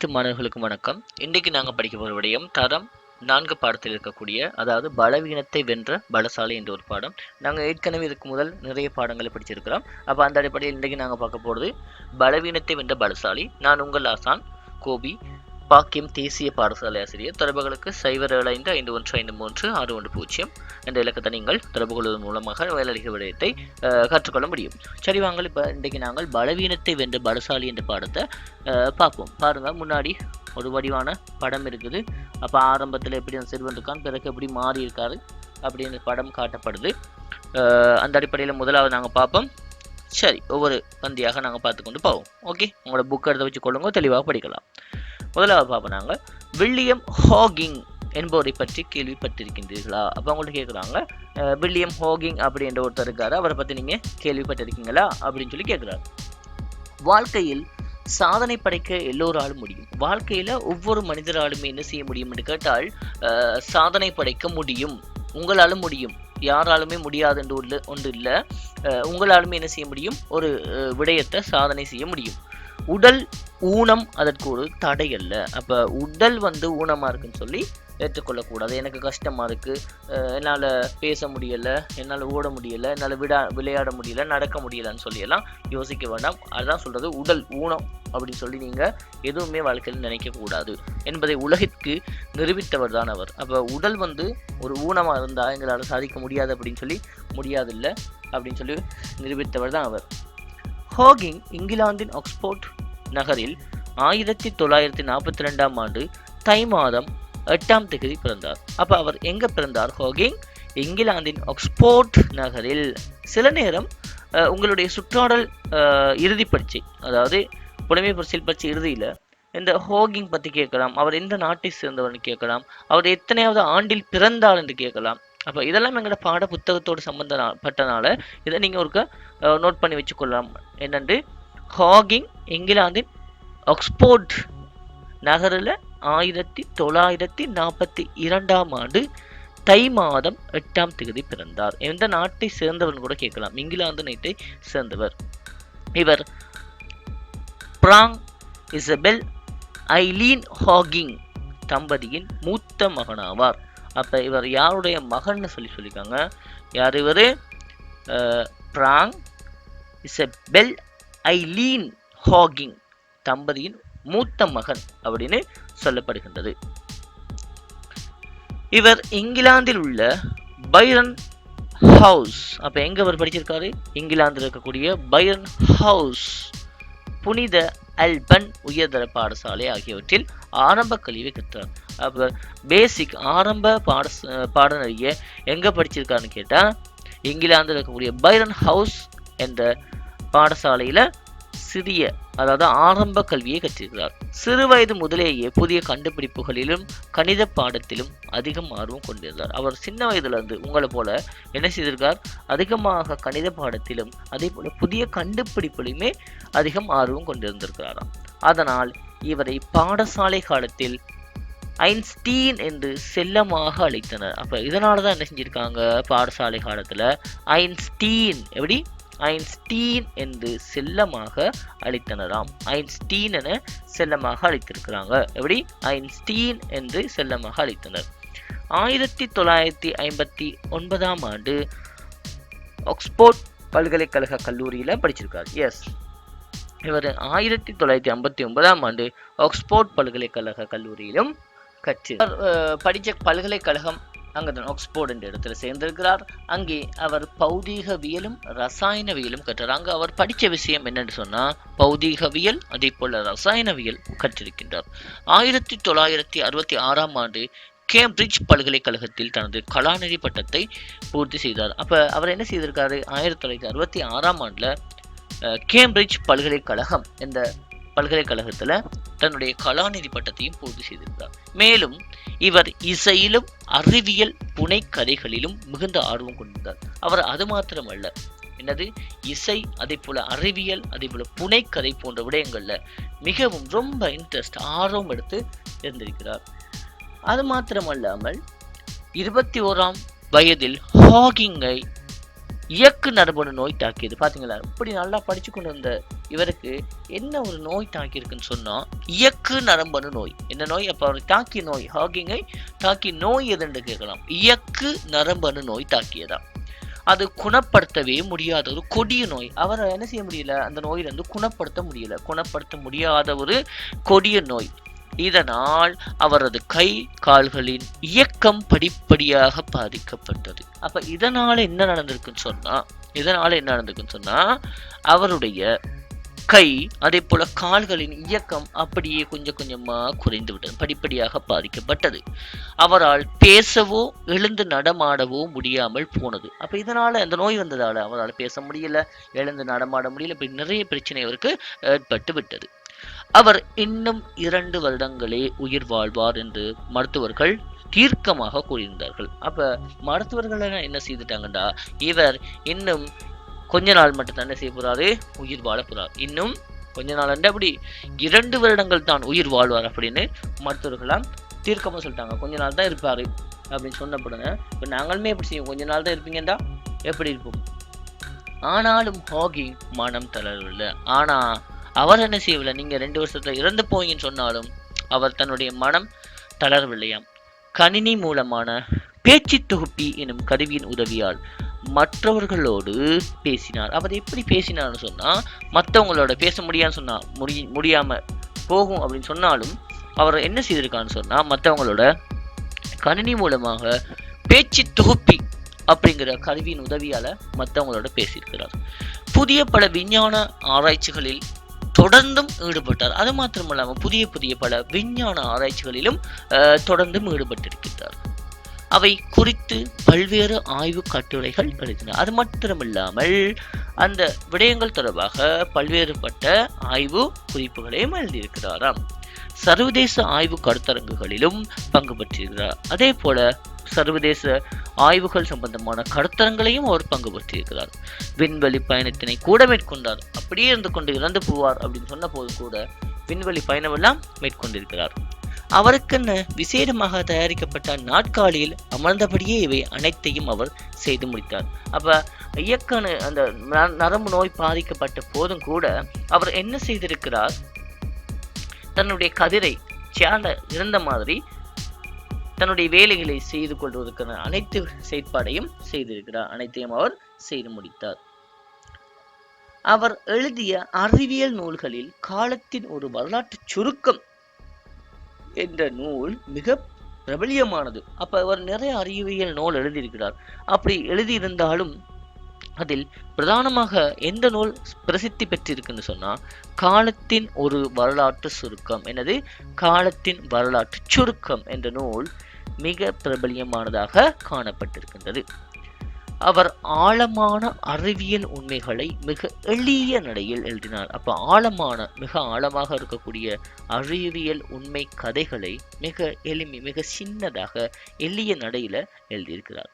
அனைத்து மாணவர்களுக்கும் வணக்கம். இன்றைக்கு நாங்கள் படிக்க போகிற விடயம் தரம் 4 பாடத்தில் இருக்கக்கூடிய, அதாவது பலவீனத்தை வென்ற பலசாலி என்ற ஒரு பாடம். நாங்கள் ஏற்கனவே இதுக்கு முதல் நிறைய பாடங்களை படிச்சிருக்கிறோம். அப்போ அந்த அடிப்படையில் இன்றைக்கு நாங்கள் பார்க்க போகிறது பலவீனத்தை வென்ற பலசாலி. நான் உங்கள் ஆசான் கோபி, பாக்கியம் தேசிய பாடசாலை ஆசிரியர். தொடர்புகளுக்கு 0755515361 என்ற இலக்கத்தை நீங்கள் தொடர்பு கொள்வதன் மூலமாக வேலையளிக்க விடயத்தை கற்றுக்கொள்ள முடியும். சரி, வாங்கள் இப்போ இன்றைக்கு நாங்கள் பலவீனத்தை வென்ற பலசாலி என்ற பாடத்தை பார்ப்போம். பாருங்க, முன்னாடி ஒரு வடிவான படம் இருக்குது. அப்போ ஆரம்பத்தில் எப்படி அந்த சிறுவன் இருக்கான், பிறகு எப்படி மாறி இருக்காரு அப்படின்னு படம் காட்டப்படுது. அந்த அடிப்படையில் முதலாவது நாங்கள் பார்ப்போம். சரி, ஒவ்வொரு பந்தியாக நாங்கள் பார்த்து கொண்டு போவோம். ஓகே, உங்களோட புக் எடுத்து வச்சு கொள்ளுங்க, தெளிவாக படிக்கலாம். முதலாவது பார்ப்போம் நாங்கள் வில்லியம் ஹாகிங் என்பவரை பற்றி கேள்விப்பட்டிருக்கின்றீர்களா? அப்போ அவங்கள்ட்ட கேட்குறாங்க, வில்லியம் ஹாகிங் அப்படின்ற ஒருத்தர் இருக்காரு, அவரை பற்றி நீங்கள் கேள்விப்பட்டிருக்கீங்களா அப்படின்னு சொல்லி கேட்குறாரு. வாழ்க்கையில் சாதனை படைக்க எல்லோராலும் முடியும். வாழ்க்கையில் ஒவ்வொரு மனிதராலுமே என்ன செய்ய முடியும் என்று கேட்டால் சாதனை படைக்க முடியும். உங்களாலும் முடியும், யாராலுமே முடியாது என்று ஒன்று இல்லை. உங்களாலுமே என்ன செய்ய முடியும், ஒரு விடயத்தை சாதனை செய்ய முடியும். உடல் ஊனம் அதற்கு ஒரு தடை அல்ல. அப்போ உடல் ஊனமாக இருக்குன்னு சொல்லி ஏற்றுக்கொள்ளக்கூடாது. எனக்கு கஷ்டமாக இருக்குது, என்னால் பேச முடியலை, என்னால் ஓட முடியலை, என்னால் விளையாட முடியலை, நடக்க முடியலைன்னு சொல்லியெல்லாம் யோசிக்க வேண்டாம். அதுதான் சொல்கிறது, உடல் ஊனம் அப்படின்னு சொல்லி நீங்கள் எதுவுமே வாழ்க்கையில் நினைக்கக்கூடாது என்பதை உலகிற்கு நிரூபித்தவர் தான் அவர். அப்போ உடல் ஒரு ஊனமாக இருந்தால் எங்களால் சாதிக்க முடியாது அப்படின்னு சொல்லி முடியாதில்லை அப்படின்னு சொல்லி நிரூபித்தவர் தான் அவர். ஹாகிங் இங்கிலாந்தின் ஆக்ஸ்போர்ட் நகரில் 1942ஆம் ஆண்டு தை மாதம் 8ஆம் தேதி பிறந்தார். அப்போ அவர் எங்கே பிறந்தார்? ஹாகிங் இங்கிலாந்தின் ஆக்ஸ்போர்ட் நகரில். சில நேரம் உங்களுடைய சுற்றாடல் இறுதி பரீட்சை, அதாவது புலமை பரிசில் பரீட்சை இறுதியில் இந்த ஹாகிங் பற்றி கேட்கலாம். அவர் எந்த நாட்டை சேர்ந்தவர்னு கேட்கலாம். அவர் எத்தனையாவது ஆண்டில் பிறந்தார் என்று கேட்கலாம். அப்போ இதெல்லாம் எங்களோட பாட புத்தகத்தோடு சம்பந்தப்பட்டனால இதை நீங்கள் ஒரு நோட் பண்ணி வச்சுக்கொள்ளலாம். என்னென்று, ஹாகிங் இங்கிலாந்தின் ஆக்ஸ்போர்ட் நகரில் 1942ஆம் ஆண்டு தை மாதம் 8ஆம் தேதி பிறந்தார். எந்த நாட்டை சேர்ந்தவர் கூட கேட்கலாம், இங்கிலாந்து நாட்டை சேர்ந்தவர். இவர் பிராங் இசபெல் ஐலீன் ஹாகிங் தம்பதியின் மூத்த மகனாவார். அப்போ இவர் யாருடைய மகன்னு சொல்லியிருக்காங்க? யார் இவர்? பிராங் இசபெல் ஐலீன் ஹாகிங் தம்பதியின் மூத்த மகன் அப்படின்னு சொல்லப்படுகின்றது. இவர் இங்கிலாந்தில் உள்ள பைரன் ஹவுஸ், அப்போ எங்க அவர் படிச்சிருக்காரு? இங்கிலாந்தில் இருக்கக்கூடிய பைரன் ஹவுஸ், புனித அல்பன் உயர்தர பாடசாலை ஆகியவற்றில் ஆரம்ப கல்வியை கற்றார். அப்போ பேசிக் ஆரம்ப பாடநெறிய எங்கே படிச்சிருக்காருன்னு கேட்டால் இங்கிலாந்தில் இருக்கக்கூடிய பைரன் ஹவுஸ் என்ற பாடசாலையில் சிறிய, அதாவது ஆரம்ப கல்வியை கற்றிருக்கிறார். சிறு வயது முதலேயே புதிய கண்டுபிடிப்புகளிலும் கணித பாடத்திலும் அதிகம் ஆர்வம் கொண்டிருந்தார். அவர் சின்ன வயதிலிருந்து உங்களை போல என்ன செய்திருக்கார்? அதிகமாக கணித பாடத்திலும் அதே போல புதிய கண்டுபிடிப்புலையுமே அதிகம் ஆர்வம் கொண்டிருந்திருக்கிறாராம். அதனால் இவரை பாடசாலை காலத்தில் ஐன்ஸ்டீன் என்று செல்லமாக அழைத்தனர். அப்ப இதனாலதான் என்ன செஞ்சிருக்காங்க? பாடசாலை காலத்துல ஐன்ஸ்டீன், எப்படி ஐன்ஸ்டீன் என்று செல்லமாக அழைத்தனராம். ஐன்ஸ்டீன் என செல்லமாக அழைத்திருக்கிறாங்க. எப்படி? ஐன்ஸ்டீன் என்று செல்லமாக அழைத்தனர். 1959ஆம் ஆண்டு ஆக்ஸ்போர்ட் பல்கலைக்கழக கல்லூரியில படிச்சிருக்காரு. எஸ், இவர் 1959ஆம் ஆண்டு ஆக்ஸ்போர்ட் பல்கலைக்கழக கல்லூரியிலும் படித்த பல்கலைக்கழகம் அங்கதான் ஆக்ஸ்போர்ட் என்ற இடத்துல சேர்ந்திருக்கிறார். அங்கே அவர் பௌதீகவியலும் ரசாயனவியலும் கற்றார். அங்கு அவர் படித்த விஷயம் என்னன்னு சொன்னா பௌதீகவியல், அதே போல ரசாயனவியல் கற்றிருக்கின்றார். 1966ஆம் ஆண்டு கேம்பிரிட்ஜ் பல்கலைக்கழகத்தில் தனது கலாநிதி பட்டத்தை பூர்த்தி செய்தார். அப்ப அவர் என்ன செய்திருக்காரு? 1966ஆம் ஆண்டுல கேம்பிரிட்ஜ் பல்கலைக்கழகம் என்ற பல்கலைக்கழகத்துல தன்னுடைய கலாநிதி பட்டத்தையும் பூர்த்தி செய்திருக்கிறார். மேலும் இவர் இசையிலும் அறிவியல் புனைக்கதைகளிலும் மிகுந்த ஆர்வம் கொண்டிருந்தார். அவர் அது மாத்திரமல்ல, என்னது இசை, அதே போல அறிவியல், அதே போல புனைக்கதை போன்ற விடயங்கள்ல மிகவும் ரொம்ப இன்ட்ரெஸ்ட், ஆர்வம் எடுத்து இருந்திருக்கிறார். அது மாத்திரமல்லாமல் 21ஆம் வயதில் ஹாகிங்கை இயக்கு நரம்பு நோய் தாக்கியது. பாத்தீங்களா, இப்படி நல்லா படிச்சு கொண்டு வந்த இவருக்கு என்ன ஒரு நோய் தாக்கி இருக்குன்னு சொன்னா இயக்கு நரம்பணு நோய். என்ன நோய்? அப்ப அவர் தாக்கிய நோய், ஹாக்கிங்கை தாக்கிய நோய் எதுன்னு கேட்கலாம். இயக்கு நரம்பணு நோய் தாக்கியதா. அது குணப்படுத்தவே முடியாத ஒரு கொடிய நோய். அவரை என்ன செய்ய முடியல, அந்த நோயிலிருந்து குணப்படுத்த முடியாத ஒரு கொடிய நோய். இதனால் அவரது கை கால்களின் இயக்கம் படிப்படியாக பாதிக்கப்பட்டது. அப்ப இதனால என்ன நடந்திருக்குன்னு சொன்னா அவருடைய கை அதே போல கால்களின் இயக்கம் அப்படியே கொஞ்சம் கொஞ்சமா குறைந்து விட்டது, படிப்படியாக பாதிக்கப்பட்டது. அவரால் பேசவோ எழுந்து நடமாடவோ முடியாமல் போனது. அப்ப இதனால அந்த நோய் வந்ததால அவரால் பேச முடியல, எழுந்து நடமாட முடியல, இப்படி நிறைய பிரச்சனை அவருக்கு ஏற்பட்டு விட்டது. அவர் இன்னும் 2 வருடங்களே உயிர் வாழ்வார் என்று மருத்துவர்கள் தீர்க்கமாக கூறியிருந்தார்கள். அப்ப மருத்துவர்கள் என்ன செய்துட்டாங்கடா, இவர் இன்னும் கொஞ்ச நாள் மட்டும் தான் செய்ய போறாரு, உயிர் வாழ போறார். இன்னும் கொஞ்ச நாள் அப்படி 2 வருடங்கள் தான் உயிர் வாழ்வார் அப்படின்னு மருத்துவர்களாம் தீர்க்கமா சொல்லிட்டாங்க. கொஞ்ச நாள் தான் இருப்பாரு அப்படின்னு சொன்னப்படுங்க. இப்ப நாங்களுமே எப்படி செய்வோம், கொஞ்ச நாள் தான் இருப்பீங்கடா எப்படி இருப்போம். ஆனாலும் ஹாக்கிங் மனம் தளரவில்லை. ஆனா அவர் என்ன செய்யவில்லை, நீங்க 2 வருஷத்துல இறந்து போவீங்கன்னு சொன்னாலும் அவர் தன்னுடைய மனம் தளரவில்லையாம். கணினி மூலமான பேச்சு தொகுப்பி எனும் கருவியின் உதவியால் மற்றவர்களோடு பேசினார். அவர் எப்படி பேசினார்னு சொன்னா, மற்றவங்களோட பேச முடியான்னு சொன்னா முடியாம போகும் அப்படின்னு சொன்னாலும் அவர் என்ன செய்திருக்கான்னு சொன்னா, மற்றவங்களோட கணினி மூலமாக பேச்சு தொகுப்பி அப்படிங்கிற கருவியின் உதவியால மற்றவங்களோட பேசியிருக்கிறார். புதிய பல விஞ்ஞான ஆராய்ச்சிகளில் தொடர்ந்தும் ஈடுபட்டார். அது மாத்திரமல்லாம புதிய பல விஞ்ஞான ஆராய்ச்சிகளிலும் தொடர்ந்தும் ஈடுபட்டிருக்கிறார். அவை குறித்து பல்வேறு ஆய்வு கட்டுரைகள் எழுதினார். அது மாத்திரமில்லாமல் அந்த விடயங்கள் தொடர்பாக பல்வேறுபட்ட ஆய்வு குறிப்புகளையும் எழுதியிருக்கிறாராம். சர்வதேச ஆய்வு கருத்தரங்குகளிலும் பங்கு பெற்றிருக்கிறார். அதே போல சர்வதேச ஆய்வுகள் சம்பந்தமான கருத்தரங்களையும் அவர் பங்கு பெற்றிருக்கிறார். விண்வெளி பயணத்தினை கூட மேற்கொண்டார். அப்படியே இருந்து கொண்டு இறந்து போவார் அப்படின்னு சொன்ன போது கூட விண்வெளி பயணம் எல்லாம் மேற்கொண்டிருக்கிறார். அவருக்கென்ன விசேடமாக தயாரிக்கப்பட்ட நாட்காலியில் அமர்ந்தபடியே இவை அனைத்தையும் அவர் செய்து முடித்தார். அப்ப இயக்கணு அந்த நரம்பு நோய் பாதிக்கப்பட்ட போதும் கூட அவர் என்ன செய்திருக்கிறார், தன்னுடைய கதிரை சேல இருந்த மாதிரி தன்னுடைய வேலைகளை செய்து கொள்வதற்கான அனைத்து செயற்பாடையும் செய்திருக்கிறார். அனைத்தையும் அவர் செய்து முடித்தார். அவர் எழுதிய அறிவியல் நூல்களில் காலத்தின் ஒரு வரலாற்று சுருக்கம் என்ற நூல் மிக பிரபலியமானது. அப்ப அவர் நிறைய அறிவியல் நூல் எழுதியிருக்கிறார். அப்படி எழுதியிருந்தாலும் அதில் பிரதானமாக எந்த நூல் பிரசித்தி பெற்றிருக்குன்னு சொன்னா, காலத்தின் ஒரு வரலாற்று சுருக்கம். எனது காலத்தின் வரலாற்று சுருக்கம் என்ற நூல் மிக பிரபலியமானதாக காணப்பட்டிருக்கின்றது. அவர் ஆழமான அறிவியல் உண்மைகளை மிக எளிய நடையில் எழுதினார். அப்ப மிக ஆழமாக இருக்கக்கூடிய அறிவியல் உண்மை கதைகளை மிக சின்னதாக எளிய நடையில எழுதியிருக்கிறார்.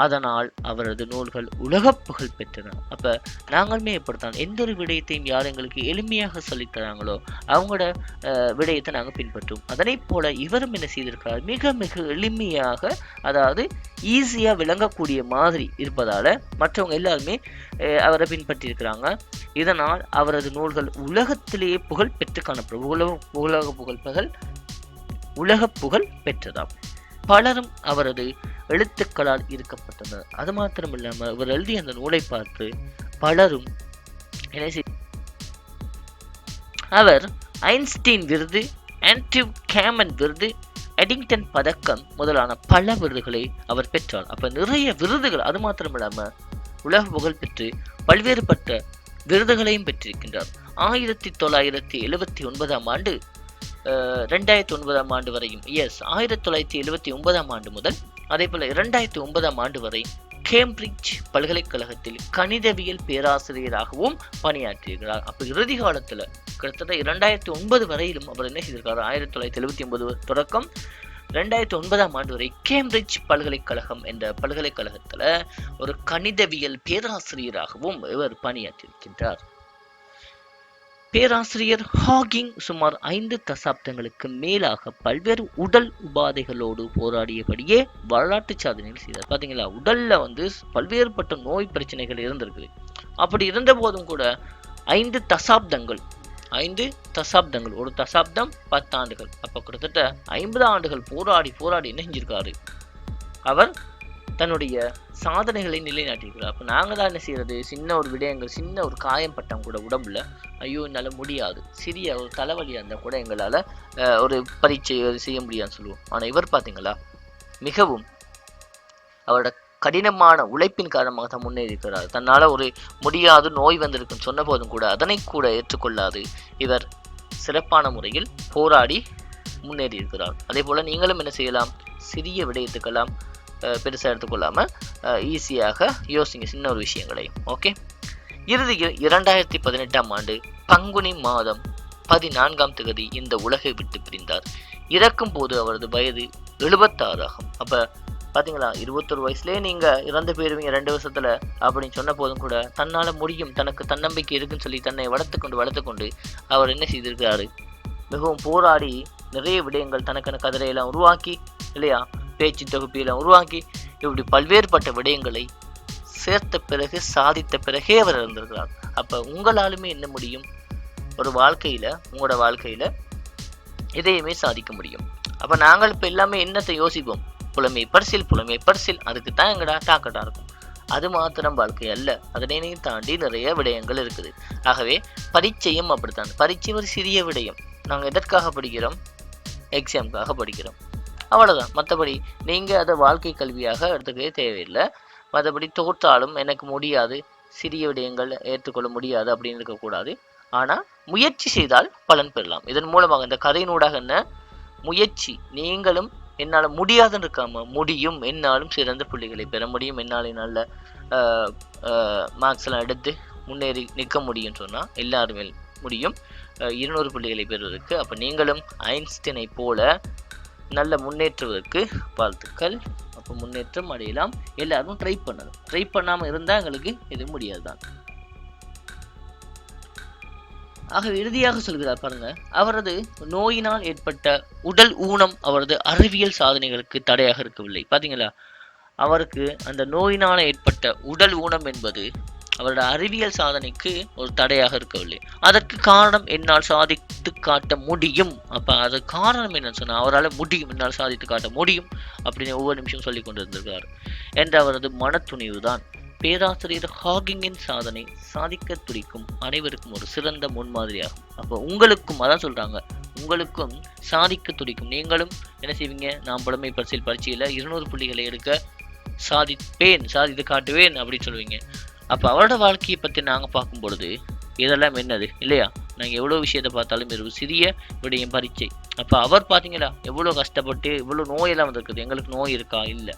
அதனால் அவரது நூல்கள் உலக புகழ் பெற்றன. அப்ப நாங்களுமே எப்படித்தான் எந்த ஒரு விடயத்தையும் யார் எங்களுக்கு எளிமையாக சொல்லித்தராங்களோ அவங்களோட விடயத்தை நாங்கள் பின்பற்றும். அதனை போல இவரும் என்ன செய்திருக்கிறார், மிக எளிமையாக, அதாவது ஈஸியா விளங்கக்கூடிய மாதிரி இருப்பதால மற்றவங்க எல்லாருமே அவரை பின்பற்றி இருக்கிறாங்க. இதனால் அவரது நூல்கள் உலகத்திலேயே புகழ் பெற்று காணப்படும். உலக புகழ் பெற்றதாம். பலரும் அவரது எழுத்துக்களால் ஈர்க்கப்பட்டனர். அது மாத்திரமில்லாம இவர் எழுதிய அந்த நூலை பார்த்து பலரும் அவர் ஐன்ஸ்டீன் விருது, ஆண்ட்ரியூ கேமன் விருது, எடிங்டன் பதக்கம் முதலான பல விருதுகளை அவர் பெற்றார். அப்ப நிறைய விருதுகள், அது மாத்திரமில்லாம உலக புகழ் பெற்று பல்வேறுபட்ட விருதுகளையும் பெற்றிருக்கின்றார். 1979 ஆண்டு 2009 ஆண்டு வரையும் 1979 ஆண்டு முதல் அதே போல 2009 ஆண்டு வரை கேம்பிரிட்ஜ் பல்கலைக்கழகத்தில் கணிதவியல் பேராசிரியராகவும் பணியாற்றியிருக்கிறார். அப்ப இறுதி காலத்துல கிட்டத்தட்ட 2009 வரையிலும் அவர் என்ன செய்திருக்காரு, 1979 தொடக்கம் 2009 ஆண்டு வரை கேம்பிரிட்ஜ் பல்கலைக்கழகம் என்ற பல்கலைக்கழகத்துல ஒரு கணிதவியல் பேராசிரியராகவும் இவர் பணியாற்றியிருக்கின்றார். பேராசிரியர் ஹாக்கிங் சுமார் 5 தசாப்தங்களுக்கு மேலாக பல்வேறு உடல் உபாதைகளோடு போராடியபடியே வரலாற்று சாதனைகள் செய்தார். பாத்தீங்களா, உடல்ல பல்வேறுபட்ட நோய் பிரச்சனைகள் இருந்திருக்குது. அப்படி இருந்த போதும் கூட 5 தசாப்தங்கள் 5 தசாப்தங்கள், ஒரு தசாப்தம் 10 ஆண்டுகள், அப்ப கிட்டத்தட்ட 50 ஆண்டுகள் போராடி என்ன செஞ்சிருக்காரு, அவர் தன்னுடைய சாதனைகளை நிலைநாட்டியிருக்கிறார். அப்ப நாங்க தான் என்ன செய்யறது, சின்ன ஒரு விடயங்கள், சின்ன ஒரு காயம் பட்டம் கூட உடம்புல, ஐயோ என்னால முடியாது, சிறிய ஒரு தலைவலியா இருந்தா கூட எங்களால ஒரு பரீட்சை செய்ய முடியாதுன்னு சொல்லுவோம். ஆனா இவர் பாத்தீங்களா, மிகவும் அவரோட கடினமான உழைப்பின் காரணமாக தான் முன்னேறி இருக்கிறார். தன்னால ஒரு முடியாது, நோய் வந்திருக்குன்னு சொன்ன போதும் கூட அதனை கூட ஏற்றுக்கொள்ளாது இவர் சிறப்பான முறையில் போராடி முன்னேறி இருக்கிறார். அதே போல நீங்களும் என்ன செய்யலாம், சிறிய விடயத்துக்கெல்லாம் பெருசாக எடுத்துக்கொள்ளாம ஈஸியாக யோசிங்க சின்ன ஒரு விஷயங்களை. ஓகே, இறுதியில் 2018ஆம் ஆண்டு பங்குனி மாதம் 14ஆம் தேதி இந்த உலகை விட்டு பிரிந்தார். இறக்கும் போது அவரது வயது 76 ஆகும். அப்ப பாத்தீங்களா, 21 வயசுலயே நீங்க இறந்து போயிருவீங்க 2 வருஷத்துல அப்படின்னு சொன்ன போதும் கூட தன்னால முடியும், தனக்கு தன்னம்பிக்கை இருக்குன்னு சொல்லி தன்னை வளர்த்துக்கொண்டு அவர் என்ன செய்திருக்கிறாரு, மிகவும் போராடி நிறைய விடயங்கள் தனக்கான கதிரையெல்லாம் உருவாக்கி இல்லையா, பேச்சு தொகுப்பியெல்லாம் உருவாக்கி இப்படி பல்வேறுபட்ட விடயங்களை சேர்த்த பிறகு சாதித்த பிறகே அவர் இருந்திருக்கிறார். அப்ப உங்களாலுமே என்ன முடியும், ஒரு வாழ்க்கையில உங்களோட வாழ்க்கையில இதையுமே சாதிக்க முடியும். அப்ப நாங்கள் இப்ப எல்லாமே என்னத்தை யோசிப்போம், புலமை பரிசில், அதுக்கு தான் எங்கடா டாக்கட்டா இருக்கும். அது மாத்திரம் வாழ்க்கை அல்ல, அதனையும் தாண்டி நிறைய விடயங்கள் இருக்குது. ஆகவே பரீட்சையும் அப்படித்தான். பரீட்சை ஒரு சிறிய விடயம், நாங்கள் எதற்காக படிக்கிறோம், எக்ஸாமுக்காக படிக்கிறோம், அவ்வளவுதான். மற்றபடி நீங்க அதை வாழ்க்கை கல்வியாக எடுத்துக்கவே தேவையில்லை. மற்றபடி தோற்றாலும் எனக்கு முடியாது, சிறிய விடயங்கள் ஏற்றுக்கொள்ள முடியாது அப்படின்னு இருக்கக்கூடாது. ஆனா முயற்சி செய்தால் பலன் பெறலாம். இதன் மூலமாக இந்த கதையினூடாக என்ன முயற்சி, நீங்களும் என்னால் முடியாதுன்னு இருக்காம முடியும், என்னாலும் சிறந்த புள்ளிகளை பெற முடியும், என்னால் நல்ல மார்க்ஸ் எல்லாம் எடுத்து முன்னேறி நிற்க முடியும்னு சொன்னால் எல்லாருமே முடியும் 200 புள்ளிகளை பெறுவதற்கு. அப்போ நீங்களும் ஐன்ஸ்டைனை போல நல்ல முன்னேற்றுவதற்கு வாழ்த்துக்கள். அப்போ முன்னேற்றம் அடையலாம். எல்லாரும் ட்ரை பண்ணணும். ட்ரை பண்ணாமல் இருந்தால் எங்களுக்கு இது முடியாது தான். ஆக இறுதியாக சொல்கிறார் பாருங்க, அவரது நோயினால் ஏற்பட்ட உடல் ஊனம் அவரது அறிவியல் சாதனைகளுக்கு தடையாக இருக்கவில்லை. பாத்தீங்களா, அவருக்கு அந்த நோயினால் ஏற்பட்ட உடல் ஊனம் என்பது அவரோட அறிவியல் சாதனைக்கு ஒரு தடையாக இருக்கவில்லை. அதற்கு காரணம் என்னால் சாதித்து காட்ட முடியும். அப்ப அது காரணம் என்னன்னு சொன்னா, அவரால் முடியும், என்னால் சாதித்து காட்ட முடியும் அப்படின்னு ஒவ்வொரு நிமிஷம் சொல்லி கொண்டிருந்திருக்கிறார் என்ற அவரது மனத்துணிவு தான் பேராசிரியர் ஹாக்கிங்கின் சாதனை சாதிக்க துடிக்கும் அனைவருக்கும் ஒரு சிறந்த முன்மாதிரியாகும். அப்போ உங்களுக்கும் அதான் சொல்றாங்க, உங்களுக்கும் சாதிக்க துடிக்கும், நீங்களும் என்ன செய்வீங்க, நான் புலமை பரிசில் பரீட்சையில 200 புள்ளிகளை எடுக்க சாதித்து காட்டுவேன் அப்படின்னு சொல்லுவீங்க. அப்போ அவரோட வாழ்க்கையை பற்றி நாங்கள் பார்க்கும் பொழுது இதெல்லாம் என்னது இல்லையா, நாங்கள் எவ்வளோ விஷயத்தை பார்த்தாலும் ஒரு சிறிய விடயம் பரீட்சை. அப்போ அவர் பார்த்தீங்களா எவ்வளோ கஷ்டப்பட்டு இவ்வளோ நோயெல்லாம் வந்திருக்குது. எங்களுக்கு நோய் இருக்கா, இல்லை.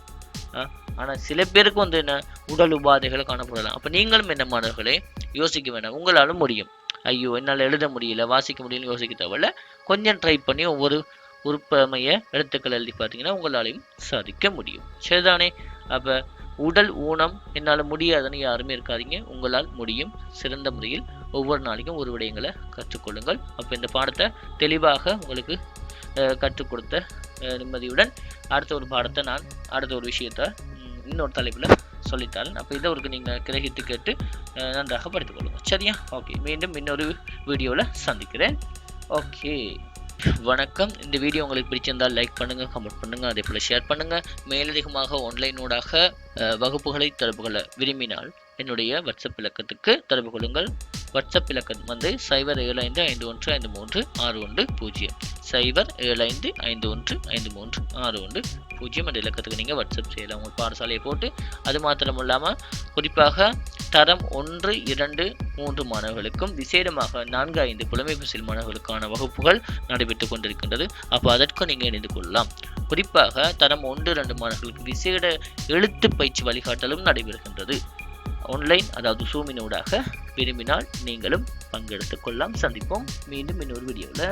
ஆனால் சில பேருக்கு வந்து என்ன உடல் உபாதைகளை காணப்படலாம். அப்போ நீங்களும் என்ன மாணவர்களே யோசிக்க வேண்டாம், உங்களாலும் முடியும். ஐயோ என்னால் எழுத முடியல, வாசிக்க முடியலன்னு யோசிக்க தேவையில்ல. கொஞ்சம் ட்ரை பண்ணி ஒவ்வொரு உறுப்பமைய எழுத்துக்கள் எழுதி பார்த்தீங்கன்னா உங்களாலையும் சாதிக்க முடியும். சரிதானே? அப்போ உடல் ஊனம் என்னால் முடியாதுன்னு யாருமே இருக்காதீங்க, உங்களால் முடியும். சிறந்த முறையில் ஒவ்வொரு நாளைக்கும் ஒரு விடயங்களை கற்றுக்கொள்ளுங்கள். அப்போ இந்த பாடத்தை தெளிவாக உங்களுக்கு கற்றுக் கொடுத்த நிம்மதியுடன் அடுத்த ஒரு பாடத்தை நான் அடுத்த ஒரு விஷயத்த இன்னொரு தலைப்பில் சொல்லித்தாரேன். அப்போ இதை ஒரு நீங்கள் கிரகித்து கேட்டு நன்றாக படித்துக் கொள்ளுங்க. சரியா? ஓகே, மீண்டும் இன்னொரு வீடியோவில் சந்திக்கிறேன். ஓகே, வணக்கம். இந்த வீடியோ உங்களுக்கு பிடிச்சிருந்தால் லைக் பண்ணுங்கள், கமெண்ட் பண்ணுங்கள், அதே போல் ஷேர் பண்ணுங்கள். மேலதிகமாக ஆன்லைனூடாக வகுப்புகளை தொடர்பு கொள்ள விரும்பினால் என்னுடைய வாட்ஸ்அப் இலக்கத்துக்கு தொடர்பு கொள்ளுங்கள். வாட்ஸ்அப் இலக்கம் வந்து 0755153610 0755153610 என்ற இலக்கத்துக்கு நீங்கள் வாட்ஸ்அப் செய்யலாம். உங்கள் பாடசாலையை போட்டு. அது மாத்திரம் இல்லாமல் குறிப்பாக தரம் 1, 2, 3 மாணவர்களுக்கும் விசேடமாக 4, 5 புலமை பரிசில் மாணவர்களுக்கான வகுப்புகள் நடைபெற்றுக் கொண்டிருக்கின்றது. அப்போ அதற்கும் நீங்கள் இணைந்து கொள்ளலாம். குறிப்பாக தரம் 1, 2 மாணவர்களுக்கு விசேட எழுத்து பயிற்சி வழிகாட்டலும் நடைபெறுகின்றது. ஆன்லைன், அதாவது Zoom-ஊடாக விரும்பினால் நீங்களும் பங்கெடுத்துக் கொள்ளலாம். சந்திப்போம் மீண்டும் இன்னொரு வீடியோவில்.